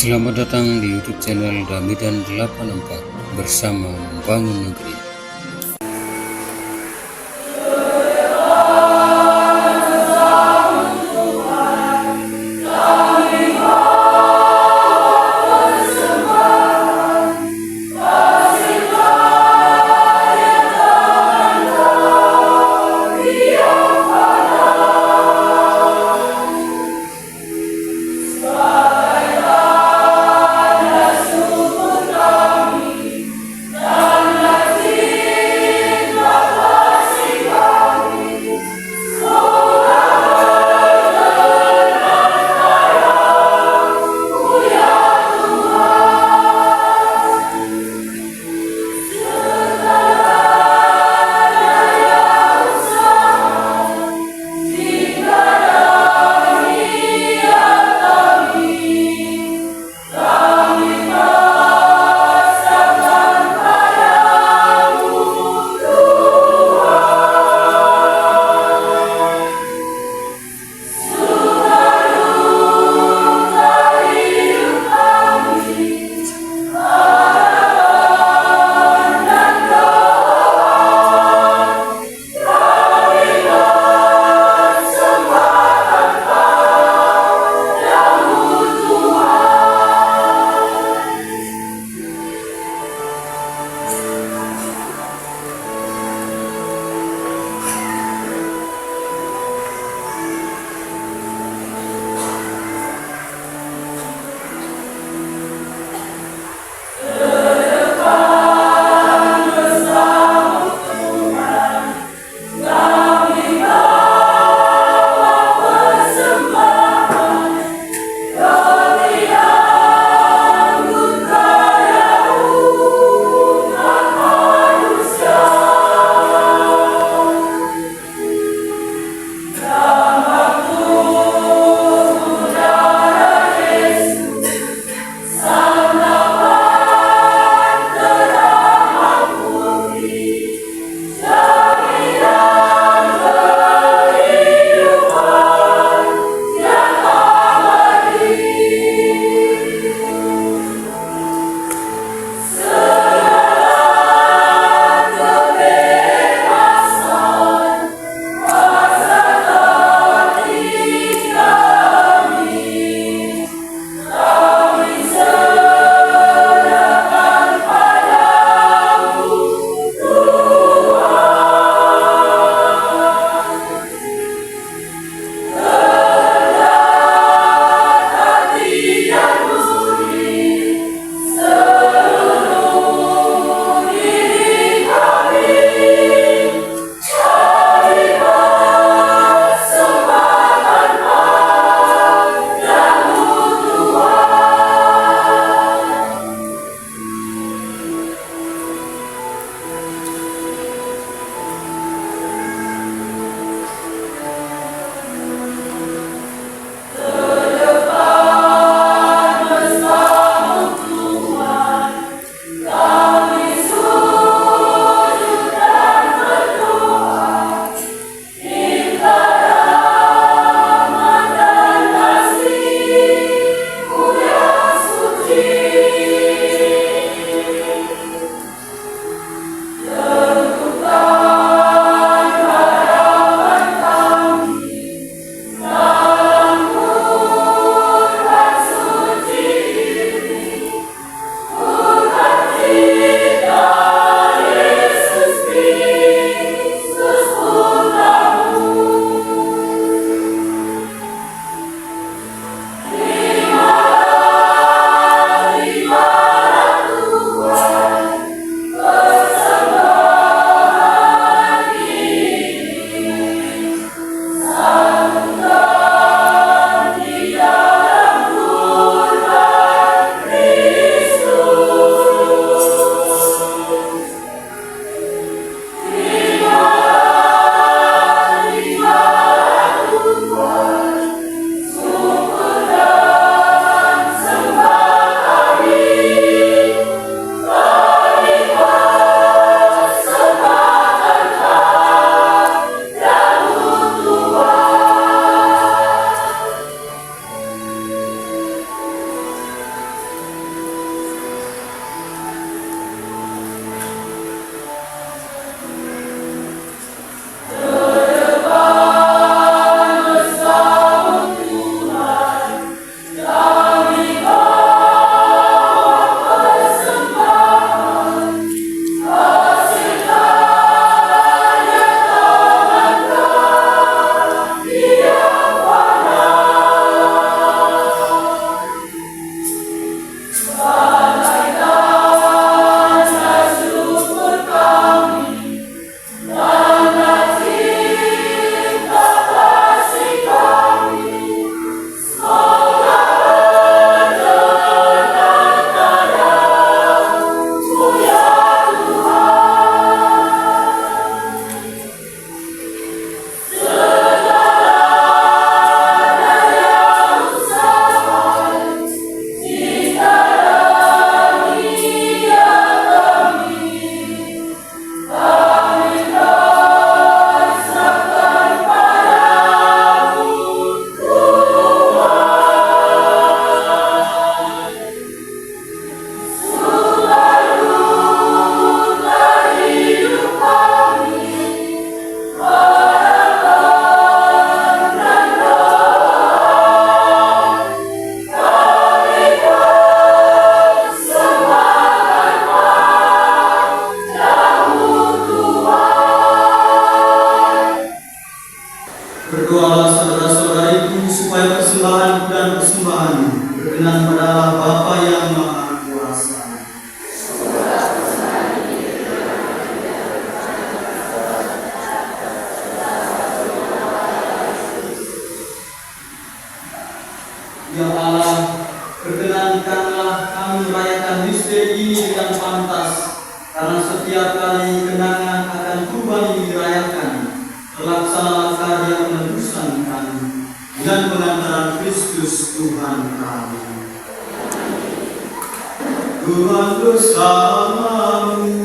Selamat datang di YouTube channel Damidan 84 bersama membangun negeri. berkenan pada Bapa yang Maha Kuasa. Ya Allah, perkenankanlah kami merayakan misteri ini dengan pantas, karena setiap kali kenangan akan kurban ini dirayakan, terlaksanalah karya penebusan kami dengan pengantaran Kristus Tuhan kami. Tuhan bersamamu.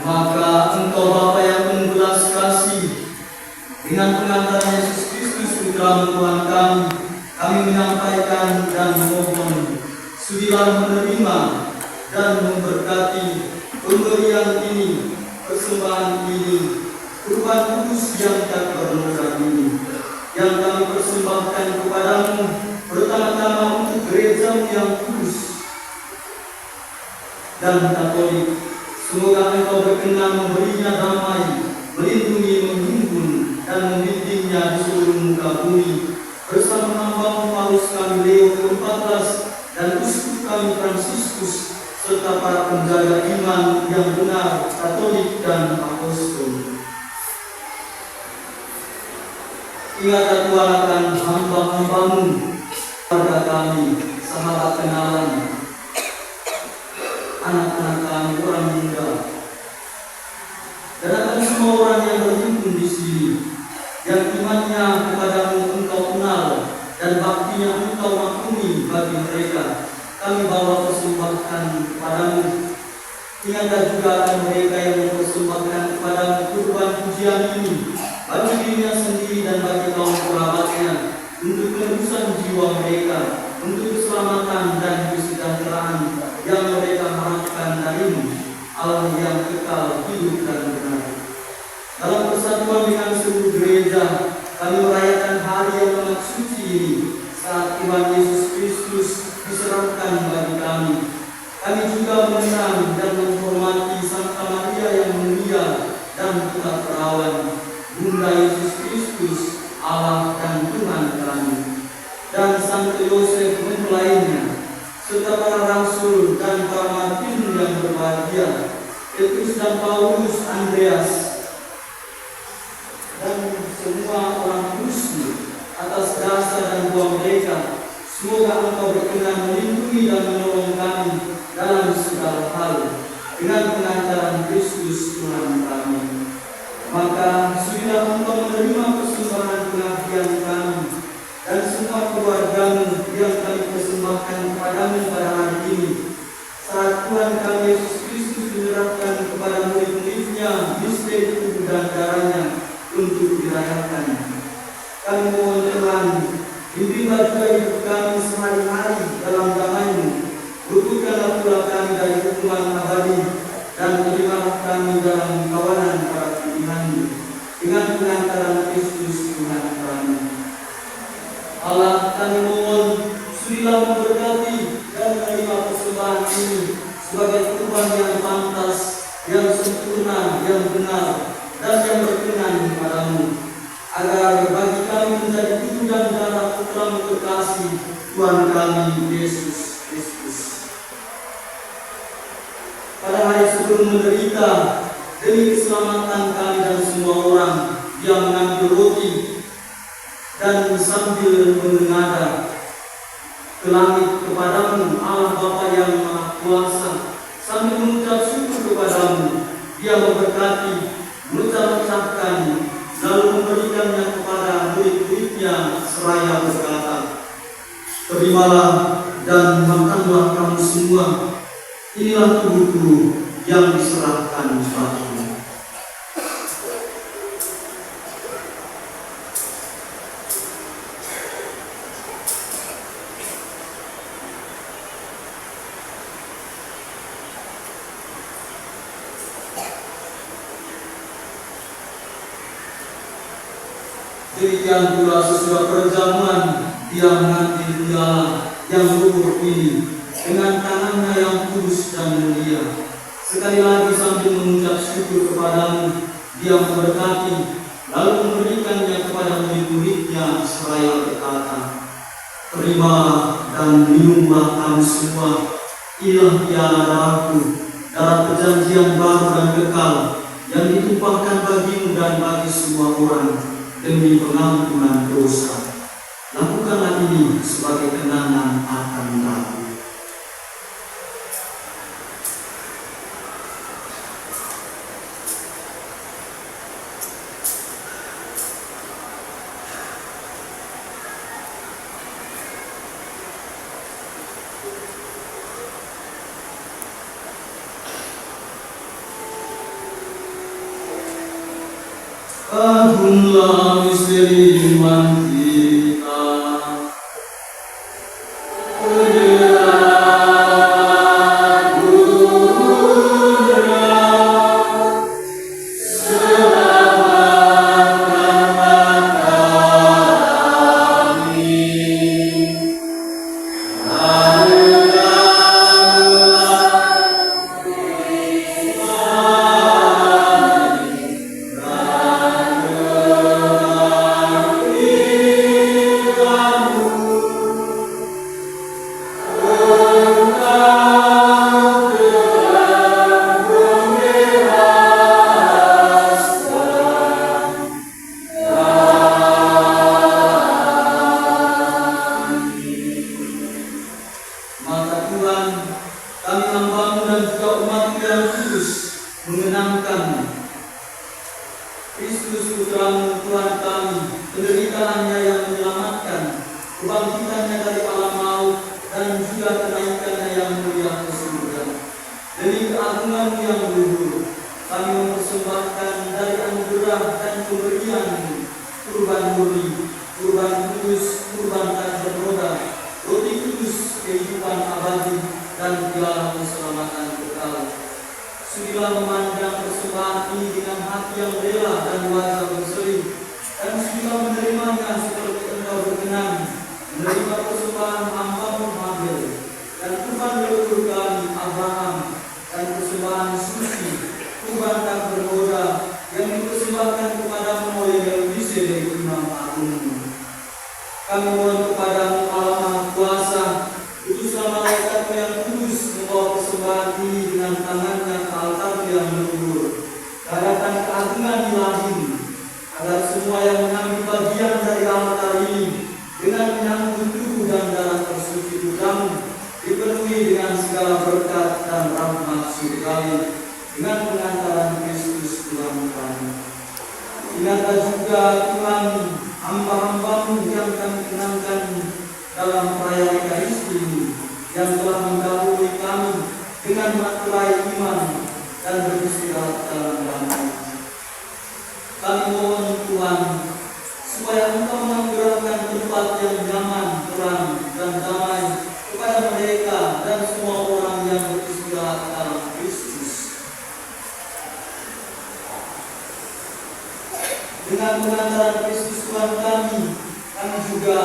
Maka Engkau Bapa yang penuh belas kasih, dengan pengantar Yesus Kristus Putra Tuhan kami menyampaikan dan memohon, sudilah menerima dan memberkati pemberian ini, persembahan ini, kurban kudus yang tak bernoda ini, yang kami persembahkan kepadamu pertama-tama untuk gerejamu yang kudus dan Katolik. Semoga Engkau berkenan memberinya damai, melindungi, menghimpun, dan membimbingnya di seluruh muka bumi, bersama hamba Paulus kami Leo ke-14 dan uskup kami Fransiskus, serta para penjaga iman yang benar, Katolik dan Apostol. Ingatlah Tuhan akan hamba-hambamu, keluarga kami, sahabat kenalan, anak-anak kami, orang muda, dan akan semua orang yang berhimpun di sini, yang imannya kepadamu Engkau kenal dan baktinya Engkau maklumi bagi mereka. Kami bawa persembahkan kepadamu. Ingatlah juga akan mereka yang mempersembahkan kepadamu kurban pujian ini, bagi dirinya sendiri dan bagi kaum kerabatnya, untuk penebusan jiwa mereka, untuk keselamatan dan kesejahteraan yang mereka harapkan darimu, Allah yang kekal hidup dan benar. Dalam persatuan dengan seluruh gereja, kami merayakan hari yang amat suci ini, saat Tuhan Yesus Kristus diserahkan bagi kami. Kami juga mengenang dan menghormati Santa Maria yang mulia dan tak perawan, Bunda Yesus Kristus, Allah dan Tuhan kami, dan Santo Yosef mempelainya, serta para rasul dan para martir yang berbahagia, Petrus dan Paulus, Andreas, dan semua orang kudus atas jasa dan buah mereka. Semoga Engkau berkenan melindungi dan menolong kami dalam segala hal, dengan pengantaran Kristus Tuhan kami. Maka sudilah Engkau menerima persembahan pengabdian kami dan semua keluargamu yang kami persembahkan kepadamu pada hari ini, saat Tuhan kami Yesus Kristus menyerahkan kepada murid-muridnya misteri tubuh dan darahnya untuk dirayakan. Kami mohon Tuhan, bimbinglah juga hidup kami sehari-hari dalam damai-Mu, luputkanlah pula kami dari hukuman abadi, dan terimalah kami dalam kawanan para pilihan-Mu, dengan pengantaran Kristus Tuhan kami. Allah, kami mohon, sudilah memberkati dan menerima persembahan ini sebagai kurban yang pantas, yang sempurna, yang benar, dan yang berkenan kepadamu, agar bagi kami menjadi tubuh dan darah Putra-Mu terkasih, Tuhan kami Yesus Kristus. Pada hari sebelum menderita, demi keselamatan kami dan semua orang, Dia mengambil roti dan sambil menengadah ke langit kepadamu, Allah Bapa yang Maha Kuasa, sambil mengucap syukur kepadamu, Dia memberkati, mengucapkan, lalu memberikannya kepada murid-muridnya seraya berkata, terimalah dan makanlah kamu semua, inilah tubuhku yang diserahkan bagimu. Demikian pula sesudah perjamuan, Dia mengambil piala yang luhur ini dengan tangannya yang kudus dan mulia. Sekali lagi sambil mengucap syukur kepadamu, Dia memberkati, lalu memberikannya kepada murid-muridnya seraya berkata, terima dan minumlah kamu semua, inilah piala darahku, darah perjanjian baru dan kekal, yang ditumpahkan bagimu dan bagi semua orang, demi pengampunan dosa. Lakukanlah ini sebagai kenangan akan aku. Agunglah misteri iman kita. Maka Tuhan, kami hamba-Mu dan juga umat-Mu yang kudus mengenangkan Kristus Putra-Mu Tuhan kami, penderitaannya yang menyelamatkan, kebangkitannya dari alam maut, dan juga kenaikannya yang mulia ke surga. Demi keagungan-Mu yang luhur, kami mempersembahkan dari anugerah dan pemberian-Mu, kurban murni, kurban kudus, kurban tak bernoda, roti kudus, kehidupan abadi, dan piala keselamatan kekal. Sudilah memandang persembahan ini dengan hati yang rela dan wajah berseri, dan sudilah menerimanya seperti Engkau berkenan, menerima persembahan hamba-Mu Habel, dan kurban leluhur kami Abraham, dan persembahan suci, kurban tak bernoda yang dipersembahkan kepada-Mu oleh Melkisedek Imam Agung. Kami mohon kepada-Mu Allah Maha Kuasa, utuslah malaikat-Mu yang kudus membawa persembahan ini dengan tangannya ke altar yang leluhur, kehadatan keagungan ilahi, agar semua yang mengambil bagian dari altar ini dengan menyambut tubuh dan darah tersuci Putra-Mu dipenuhi dengan segala berkat dan rahmat surgawi dengan pengantaran Kristus Tuhan kami. Ingatlah juga Tuhan hamba-hamba-Mu yang kami kenangkan dalam perayaan Ekaristi ini, yang telah mendahului kami dengan materai iman dan beristirahat dalam damai. Kami mohon Tuhan, supaya Engkau menganugerahkan tempat yang nyaman, terang, dan damai kepada mereka dan semua orang yang beristirahat dalam Kristus. Dengan pengantaran Kristus Tuhan kami juga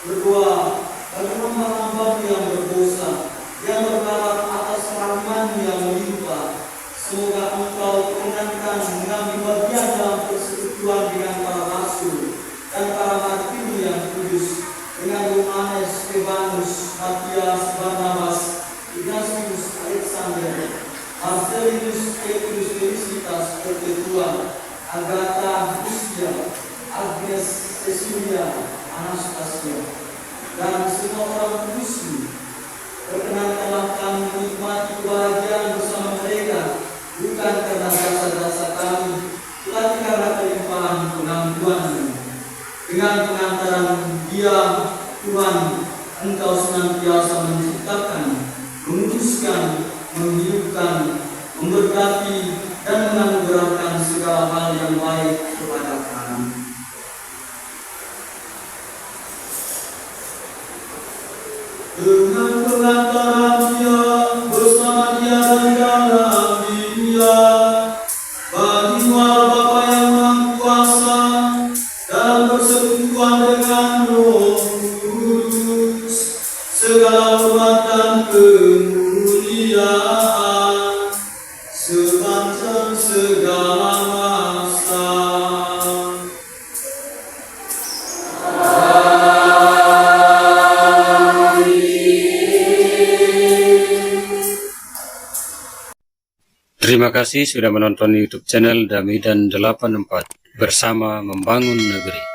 berdoa bagi hamba-Hamba-Mu yang berdosa, yang berharap atas rahmat-Mu yang melimpah. Semoga Engkau perkenankan mengambil bagian dalam persekutuan dengan para rasul dan para martir yang kudus, dengan Yohanes, Stefanus, Matias, Barnabas, Ignatius, Alexander, Marcelinus, Petrus, Felicitas, Perpetua, Agatha, Lucia, Agnes, Cecilia, Anastasia, dan semua orang kudus-Mu. Perkenankanlah kami menikmati kebahagiaan bersama mereka, bukan karena jasa-jasa kami, tetapi karena kelimpahan pengampunan-Mu. Dengan pengantaran Dia, Tuhan, Engkau senantiasa menciptakan, memutuskan, menghidupkan, memberkati, dan menganugerahkan segala hal yang baik kepada kami. Dengan pengantaran Dia, bersama Dia dan dalam Dia, bagi Allah Bapa yang Maha Kuasa, dalam persekutuan dengan Roh Kudus, segala hormat dan kemuliaan sepanjang segala masa. Terima kasih sudah menonton YouTube channel Dami dan 84 bersama membangun negeri.